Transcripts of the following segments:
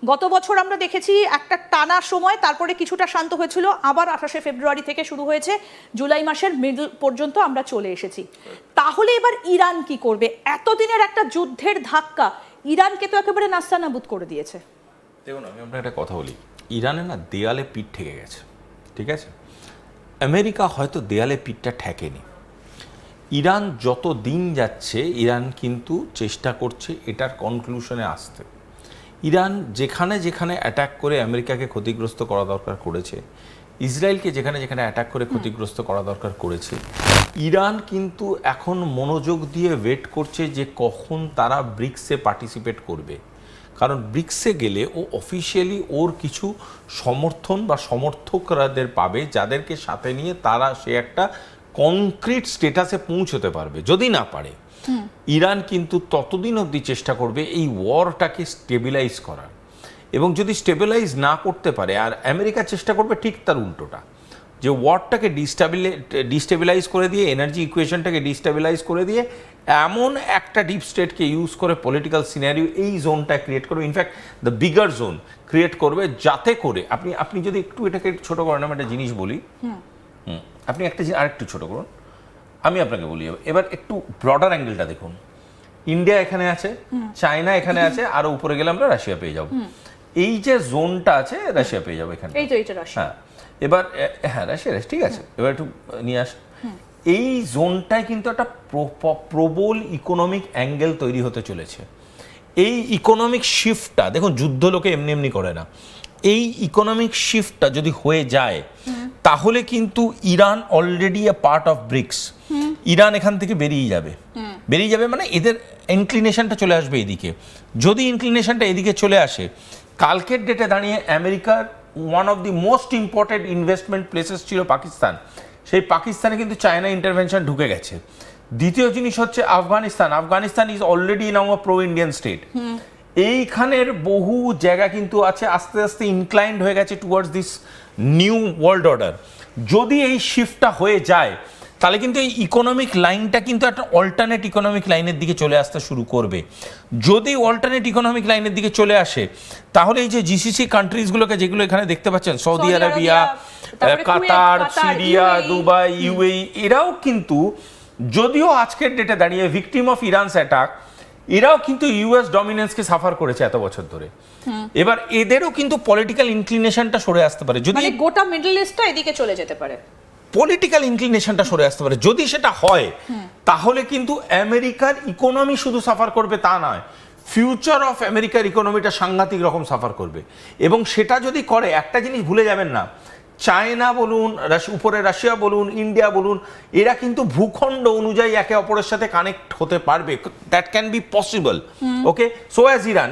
গত বছর আমরা দেখেছি একটা টানা সময়, তারপরে কিছুটা শান্ত হয়েছিল, আবার 28শে ফেব্রুয়ারি থেকে শুরু হয়েছে, জুলাই মাসের মিডল পর্যন্ত আমরা চলে এসেছি। তাহলে এবার ইরান কি করবে? এতদিনের একটা যুদ্ধের ধাক্কা ইরানকে তো একেবারে নাস্তানাবুদ করে দিয়েছে। দেখুন, আমি আপনার একটা কথা বলি, ইরানে না দেয়ালে পিঠ ঠেকে গেছে, ঠিক আছে? আমেরিকা হয়তো দেয়ালে পিঠটা ঠেকেনি। ইরান যত দিন যাচ্ছে ইরান কিন্তু চেষ্টা করছে এটার কনক্লুশনে আসতে। ইরান যেখানে যেখানে অ্যাটাক করে আমেরিকাকে ক্ষতিগ্রস্ত করা দরকার করেছে, ইসরায়েলকে যেখানে যেখানে অ্যাটাক করে ক্ষতিগ্রস্ত করা দরকার করেছে, ইরান কিন্তু এখন মনোযোগ দিয়ে ওয়েট করছে যে কখন তারা ব্রিক্সে পার্টিসিপেট করবে। কারণ ব্রিক্সে গেলে ও অফিসিয়ালি ওর কিছু সমর্থন বা সমর্থকরাদের পাবে, যাদেরকে সাথে নিয়ে তারা সে একটা কনক্রিট স্টেটাসে পৌঁছতে পারবে। যদি না পারে, ইরান কিন্তু ততদিন অবধি চেষ্টা করবে এই ওয়ারটাকে স্টেবিলাইজ করার, এবং যদি স্টেবিলাইজ না করতে পারে, আর আমেরিকা চেষ্টা করবে ঠিক তার উল্টোটা, যে ওয়ারটাকে ডিস্টেবিলাইজ করে দিয়ে, এনার্জি ইকুয়েশনটাকে ডিস্টেবিলাইজ করে দিয়ে এমন একটা ডিপ স্টেটকে ইউজ করে পলিটিক্যাল সিনারিও এই জোনটা ক্রিয়েট করবে, in fact the bigger zone create করবে, যাতে করে আপনি যদি একটু এটাকে ছোট করেন, আমি একটা জিনিস বলি, আপনি একটা আরেকটু ছোট করুন, আমি আপনাকে বলি, এবার একটু ব্রডার অ্যাঙ্গেলটা দেখুন। ইন্ডিয়া এখানে আছে, চায়না এখানে আছে, আরো উপরে গেলে আমরা রাশিয়া পেয়ে যাবো। এই যে জোনটা আছে, রাশিয়া পেয়ে যাবো এখানে। হ্যাঁ, এবার হ্যাঁ রাশিয়া, ঠিক আছে, এবার একটু নিয়ে আস। এই জোনটায় কিন্তু একটা প্রবল ইকোনমিক অ্যাঙ্গেল তৈরি হতে চলেছে। এই ইকোনমিক শিফটটা দেখুন, যুদ্ধ লোকে এমনি এমনি করে না। এই ইকোনমিক শিফটটা যদি হয়ে যায়, তাহলে কিন্তু Iran already a part of BRICS. Iran এখান থেকে বেরিয়ে যাবে মানে এদের ইনক্লিনেশনটা চলে আসবে এদিকে। যদি ইনক্লিনেশনটা এদিকে চলে আসে, কালকের ডেটে দাঁড়িয়ে আমেরিকার one of the most important investment places ছিল পাকিস্তান, সেই পাকিস্তানে কিন্তু চায়না ইন্টারভেনশন ঢুকে গেছে। দ্বিতীয় জিনিস হচ্ছে Afghanistan is already now a pro Indian state. এইখানের বহু জায়গা কিন্তু আছে আস্তে আস্তে ইনক্লাইন্ড হয়ে গেছে towards this new world order. যদি এই শিফটটা হয়ে যায়, তাহলে কিন্তু এই ইকোনমিক লাইনটা কিন্তু একটা অল্টারনেট ইকোনমিক লাইনের দিকে চলে আসতে শুরু করবে। যদি অল্টারনেট ইকোনমিক লাইনের দিকে চলে আসে, তাহলে এই যে জিসিসি কান্ট্রিজগুলোকে, যেগুলো এখানে দেখতে পাচ্ছেন, সৌদি আরবিয়া, কাতার, সিরিয়া, দুবাই, ইউএই, এরাও কিন্তু, যদিও আজকের ডেটে দাঁড়িয়ে ভিকটিম অফ ইরানস অ্যাটাক, এরাও কিন্তু ইউএস ডমিনেন্সকে সাফার করেছে এত বছর ধরে। এবার এদেরও কিন্তু পলিটিক্যাল ইনক্লিনেশনটা সরে আসতে পারে, যদি গোটা মিডল ইস্টটা এদিকে চলে যেতে পারে, পলিটিক্যাল ইনক্লিনেশনটা সরে আসতে পারে। যদি সেটা হয়, তাহলে কিন্তু আমেরিকার ইকোনমি শুধু সাফার করবে তা নয়, ফিউচার অফ আমেরিকার ইকোনমিটা সাংঘাতিক রকম সাফার করবে। এবং সেটা যদি করে, একটা জিনিস ভুলে যাবেন না, চায়না বলুন, উপরে রাশিয়া বলুন, ইন্ডিয়া বলুন, এরা কিন্তু ভূখণ্ড অনুযায়ী একে অপরের সাথে কানেক্ট হতে পারবে। That can be possible, okay, so as Iran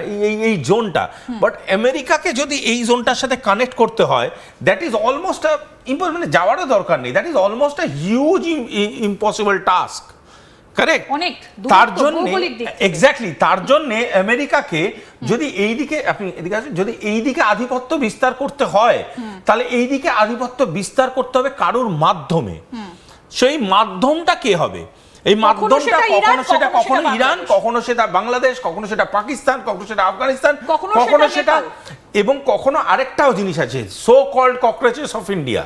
এই জোনটা। বাট আমেরিকাকে যদি এই জোনটার সাথে কানেক্ট করতে হয়, দ্যাট ইজ অলমোস্ট মানে যাওয়ারও দরকার নেই, that is almost a huge impossible task, correct? তার জন্য এক্স্যাক্টলি, তার জন্য আমেরিকাকে যদি এইদিকে, আপনি এদিকে আসেন, যদি এইদিকে আধিপত্য বিস্তার করতে হয়, তাহলে এইদিকে আধিপত্য বিস্তার করতে হবে কারোর মাধ্যমে। সেই মাধ্যমটা কে হবে? এই মাধ্যমটা কখনো ইরান, কখনো সেটা বাংলাদেশ, কখনো সেটা পাকিস্তান, কখনো সেটা আফগানিস্তান, কখনো সেটা, এবং কখনো আরেকটাও জিনিস আছে, so called cockroaches of India,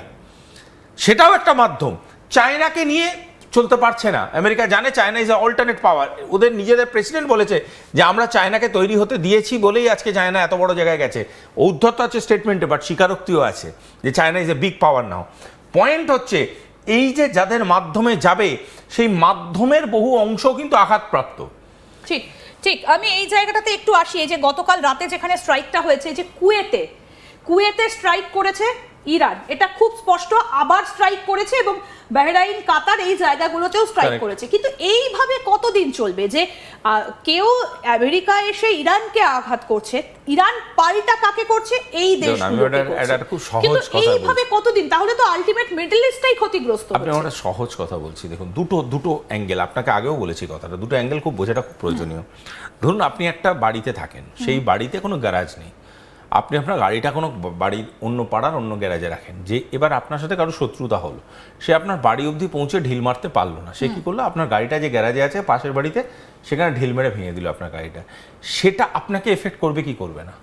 সেটাও একটা মাধ্যম। চায়নাকে নিয়ে চলতে পারছে না আমেরিকা, জানে চায়না ইজ অল্টারনেট পাওয়ার। ওদের নিজেদের প্রেসিডেন্ট বলেছে যে আমরা চায়নাকে তৈরি হতে দিয়েছি বলেই আজকে চায়না এত বড় জায়গায় গেছে। ঔদ্ধত্য আছে স্টেটমেন্টে, বাট স্বীকারোক্তিও আছে যে China is a big power now. Point হচ্ছে, এই যে যাদের মাধ্যমে যাবে, সেই মাধ্যমের বহু অংশ কিন্তু আঘাতপ্রাপ্ত। ঠিক ঠিক, আমি এই জায়গাটাতে একটু আসি। এই যে গতকাল রাতে যেখানে স্ট্রাইকটা হয়েছে, যে কুয়েতে স্ট্রাইক করেছে ইরান, এটা খুব স্পষ্ট। আবার স্ট্রাইক করেছে, এবং বাহরাইন, কাতার, এই জায়গাগুলোতেও স্ট্রাইক করেছে। কিন্তু এইভাবে কতদিন চলবে যে কেউ আমেরিকা এসে ইরানকে আঘাত করছে, ইরান পাল্টা কাকে করছে? এই দেশগুলোকে করছে। কিন্তু এইভাবে কতদিন? তাহলে তো আলটিমেট মিডল ইস্টটাই ক্ষতিগ্রস্ত হচ্ছে। আপনি একটা সহজ কথা বলছি, দেখুন, দুটো অ্যাঙ্গেল, আপনাকে আগেও বলেছি কথাটা, দুটো অ্যাঙ্গেল খুব বোঝাটা খুব প্রয়োজনীয়। ধরুন আপনি একটা বাড়িতে থাকেন, সেই বাড়িতে কোনো গ্যারাজ নেই, আপনি আপনার গাড়িটা কোনো বাড়ির অন্য পাড়ার অন্য গ্যারাজে রাখেন, যে এবার আপনার সাথে কারো শত্রুতা হলো, সে আপনার বাড়ি অবধি পৌঁছে ঢিল মারতে পারলো না, সে কি করলো, আপনার গাড়িটা যে গ্যারাজে আছে পাশের বাড়িতে, সেখানে ঢিল মেরে ভেঙে দিল আপনার গাড়িটা। সেটা আপনাকে এফেক্ট করবে কি করবে না?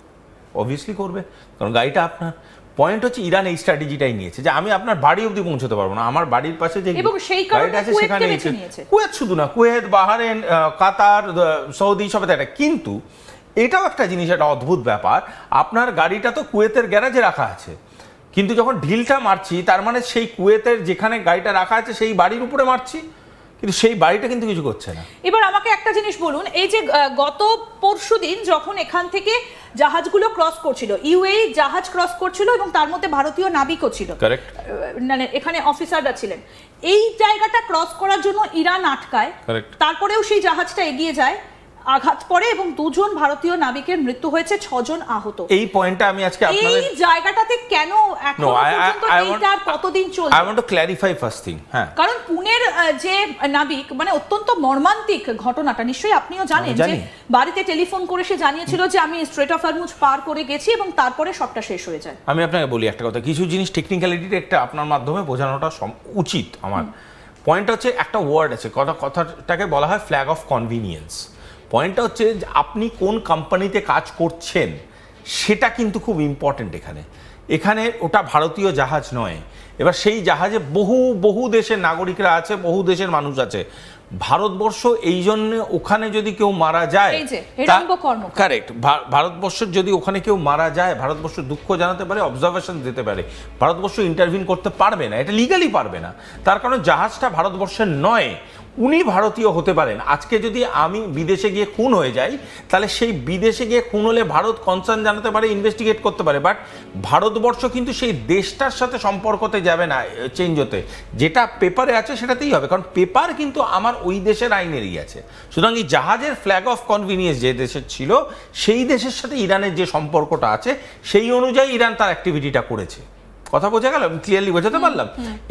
অবভিয়াসলি করবে, কারণ গাড়িটা আপনার। পয়েন্ট হচ্ছে ইরান এই স্ট্র্যাটেজিটাই নিয়েছে যে আমি আপনার বাড়ি অবধি পৌঁছতে পারবো না, আমার বাড়ির পাশে যে এবং সেই কারণে গাড়িটা আছে কুয়েতকে সেখানে বেছে নিয়েছে। কুয়েত শুধু না, কুয়েত, বাহারেন, কাতার, সৌদি সব এটা। কিন্তু এটাও একটা জিনিস, একটা অদ্ভুত ব্যাপার, আপনার গাড়িটা তো কুয়েতের গ্যারাজে রাখা আছে, কিন্তু যখন ঢিলটা মারছি তার মানে সেই কুয়েতের যেখানে গাড়িটা রাখা আছে সেই বাড়ির উপরে মারছি, কিন্তু সেই বাড়িটা কিন্তু কিছু করছে না। এবার আমাকে একটা জিনিস বলুন, এই যে গত পরশুদিন যখন এখান থেকে জাহাজগুলো ক্রস করছিল, ইউএই জাহাজ ক্রস করছিল এবং তার মধ্যে ভারতীয় নাবিকও ছিল, কারেক্ট, মানে এখানে অফিসাররা ছিলেন, এই জায়গাটা ক্রস করার জন্য ইরান আটকায়, তারপরেও সেই জাহাজটা এগিয়ে যায়, আঘাত পড়ে এবং 2 ভারতীয় নাবিকের মৃত্যু হয়েছে, 6 আহত। এই পয়েন্টটা আমি আজকে আপনাদের এই জায়গাটাতে কেন এখনো পর্যন্ত এইটা কতদিন চলবে? I want to clarify first thing. হ্যাঁ, কারণ পুনের যে নাবিক, মানে অত্যন্ত মর্মান্তিক ঘটনাটা, নিশ্চয়ই আপনিও জানেন যে বাড়িতে টেলিফোন করে সে জানিয়েছিল যে আমি স্ট্রেট অফ হরমুজ পার করে গেছি এবং তারপরে সবটা শেষ হয়ে যায়। আমি আপনাকে বলি একটা কথা, কিছু জিনিস টেকনিক্যালিটিটা একটা আপনার মাধ্যমে বোঝানোটা উচিত আমার। পয়েন্টটা হচ্ছে একটা ওয়ার্ড আছে, কথাটাকে বলা হয় ফ্ল্যাগ অফ কনভিনিয়েন্স। পয়েন্টটা হচ্ছে যে আপনি কোন কোম্পানিতে কাজ করছেন সেটা কিন্তু খুব ইম্পর্টেন্ট। এখানে ওটা ভারতীয় জাহাজ নয়। এবার সেই জাহাজে বহু বহু দেশের নাগরিকরা আছে, বহু দেশের মানুষ আছে। ভারতবর্ষ এই জন্য ওখানে যদি কেউ মারা যায়, কারেক্ট, ভারতবর্ষের যদি ওখানে কেউ মারা যায়, ভারতবর্ষ দুঃখ জানাতে পারে, অবজারভেশন দিতে পারে, ভারতবর্ষ ইন্টারভিন করতে পারবে না, এটা লিগালি পারবে না। তার কারণ জাহাজটা ভারতবর্ষের নয়, উনি ভারতীয় হতে পারেন। আজকে যদি আমি বিদেশে গিয়ে খুন হয়ে যাই, তাহলে সেই বিদেশে গিয়ে খুন হলে ভারত কনসার্ন জানাতে পারে, ইনভেস্টিগেট করতে পারে, বাট ভারতবর্ষ কিন্তু সেই দেশটার সাথে সম্পর্কতে যাবে না চেঞ্জ হতে। যেটা পেপারে আছে সেটাতেই হবে, কারণ পেপার কিন্তু আমার ওই দেশের আইনেরই আছে। সুতরাং এই জাহাজের ফ্ল্যাগ অফ কনভিনিয়েন্স যে দেশের ছিল, সেই দেশের সাথে ইরানের যে সম্পর্কটা আছে সেই অনুযায়ী ইরান তার অ্যাক্টিভিটিটা করেছে। কথা বোঝা গেল? ক্লিয়ারলি বোঝাতে পারলাম?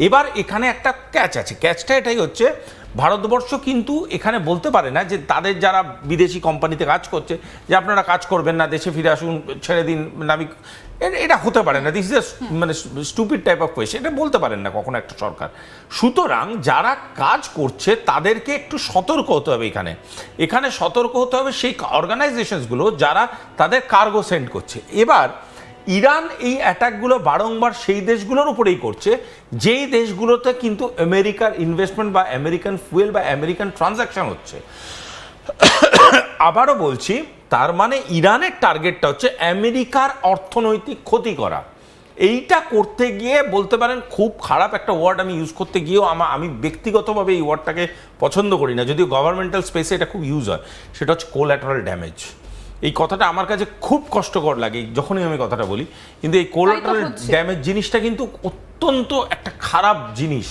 এবার এখানে একটা ক্যাচ আছে, ক্যাচটা এটাই হচ্ছে, ভারতবর্ষ কিন্তু এখানে বলতে পারে না যে তাদের যারা বিদেশি কোম্পানিতে কাজ করছে যে আপনারা কাজ করবেন না, দেশে ফিরে আসুন, ছেড়ে দিন নাবিক। এটা হতে পারে না, দিস ইজ মানে স্টুপিড টাইপ অফ কোয়েশ্চেন, এটা বলতে পারেন না কখনো একটা সরকার। সুতরাং যারা কাজ করছে তাদেরকে একটু সতর্ক হতে হবে। এখানে সতর্ক হতে হবে সেই অর্গানাইজেশনসগুলো যারা তাদের কার্গো সেন্ড করছে। এবার ইরান এই অ্যাটাকগুলো বারংবার সেই দেশগুলোর উপরেই করছে যেই দেশগুলোতে কিন্তু আমেরিকার ইনভেস্টমেন্ট বা আমেরিকান ফুয়েল বা আমেরিকান ট্রানজাকশন হচ্ছে। আবারও বলছি, তার মানে ইরানের টার্গেটটা হচ্ছে আমেরিকার অর্থনৈতিক ক্ষতি করা। এইটা করতে গিয়ে বলতে পারেন খুব খারাপ একটা ওয়ার্ড আমি ইউজ করতে গিয়েও আমি ব্যক্তিগতভাবে এই ওয়ার্ডটাকে পছন্দ করি না, যদিও গভর্নমেন্টাল স্পেসে এটা খুব ইউজ হয়। সেটা হচ্ছে কোল্যাটারাল ড্যামেজ। এই কথাটা আমার কাছে খুব কষ্টকর লাগে যখনই আমি কথাটা বলি, কিন্তু এই কোল্যাটারাল ড্যামেজ জিনিসটা কিন্তু অত্যন্ত একটা খারাপ জিনিস।